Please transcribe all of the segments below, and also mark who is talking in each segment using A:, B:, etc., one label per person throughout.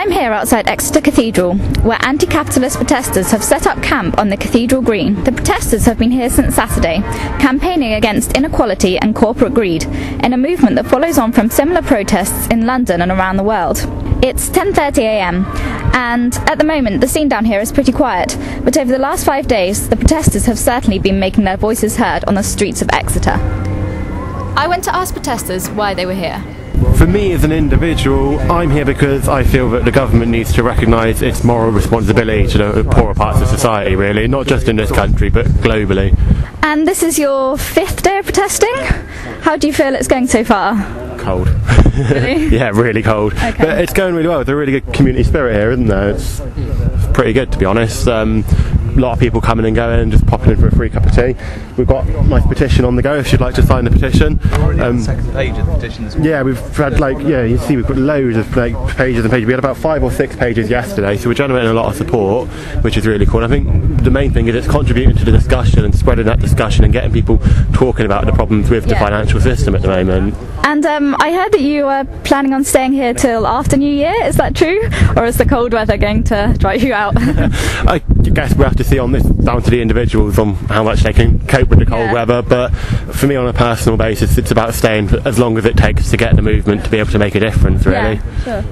A: I'm here outside Exeter Cathedral, where anti-capitalist protesters have set up camp on the Cathedral Green. The protesters have been here since Saturday, campaigning against inequality and corporate greed, in a movement that follows on from similar protests in London and around the world. It's 10:30 a.m, and at the moment the scene down here is pretty quiet, but over the last 5 days the protesters have certainly been making their voices heard on the streets of Exeter. I went to ask protesters why they were here.
B: For me as an individual, I'm here because I feel that the government needs to recognise its moral responsibility to the poorer parts of society, really, not just in this country but globally.
A: And this is your 5th day of protesting? How do you feel it's going so far?
B: Cold.
A: Really?
B: Yeah, really cold. Okay. But it's going really well. There's a really good community spirit here, isn't there? It's pretty good, to be honest. A lot of people coming and going and just popping in for a free cup of tea. We've got a nice petition on the go if you'd like to sign the petition.
C: The second page of the petition as well.
B: Yeah, we've had you see we've got loads of pages and pages. We had about 5 or 6 pages yesterday, so we're generating a lot of support, which is really cool. And I think the main thing is it's contributing to the discussion and spreading that discussion and getting people talking about the problems with the financial system at the moment.
A: And I heard that you are planning on staying here till after New Year, is that true? Or is the cold weather going to drive you out?
B: I guess we'll have to see on this, down to the individuals on how much they can cope with the cold weather, but for me on a personal basis it's about staying as long as it takes to get the movement to be able to make a difference, really.
A: Yeah, sure.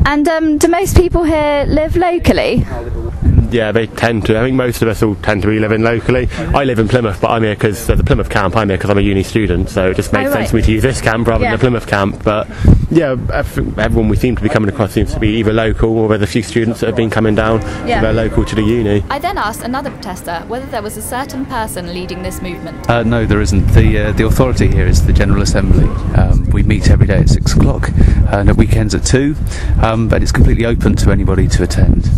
A: And do most people here live locally?
B: Yeah, they tend to. I think most of us all tend to be living locally. I live in Plymouth, but I'm here because there's a Plymouth camp. I'm here because I'm a uni student, so it just makes sense for me to use this camp rather than the Plymouth camp. But yeah, everyone we seem to be coming across seems to be either local, or there's a few students that have been coming down. So they're local to the uni.
A: I then asked another protester whether there was a certain person leading this movement.
C: No, there isn't. The authority here is the General Assembly. We meet every day at 6 o'clock and at weekends at 2, but it's completely open to anybody to attend.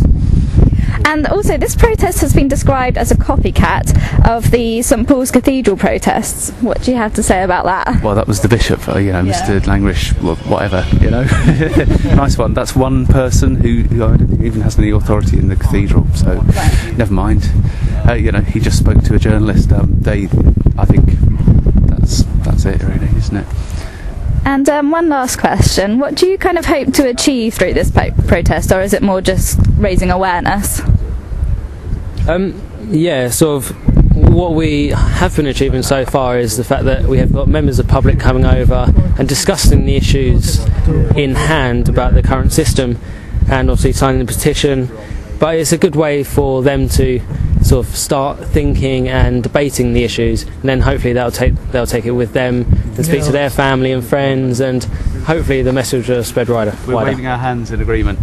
A: And also, this protest has been described as a copycat of the St Paul's Cathedral protests. What do you have to say about that?
C: Well, that was the bishop, Mr. Langrish, whatever, Nice one. That's one person who I don't think even has any authority in the cathedral, so never mind. He just spoke to a journalist. I think that's it, really, isn't it?
A: And one last question. What do you kind of hope to achieve through this protest, or is it more just raising awareness?
D: Sort of what we have been achieving so far is the fact that we have got members of the public coming over and discussing the issues in hand about the current system, and obviously signing the petition. But it's a good way for them to sort of start thinking and debating the issues, and then hopefully they'll take it with them and speak to their family and friends, and hopefully the message will spread wider.
C: We're waving our hands in agreement,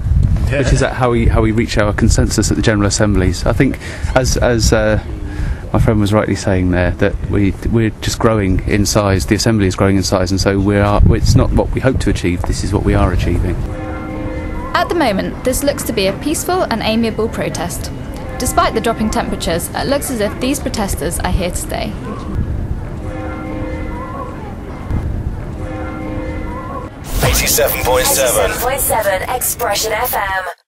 C: which is how we reach our consensus at the General Assemblies. I think, as my friend was rightly saying there, that we're just growing in size. The Assembly is growing in size, and so it's not what we hope to achieve. This is what we are achieving.
A: At the moment, this looks to be a peaceful and amiable protest. Despite the dropping temperatures, it looks as if these protesters are here to stay.
E: 87.7 Expression FM.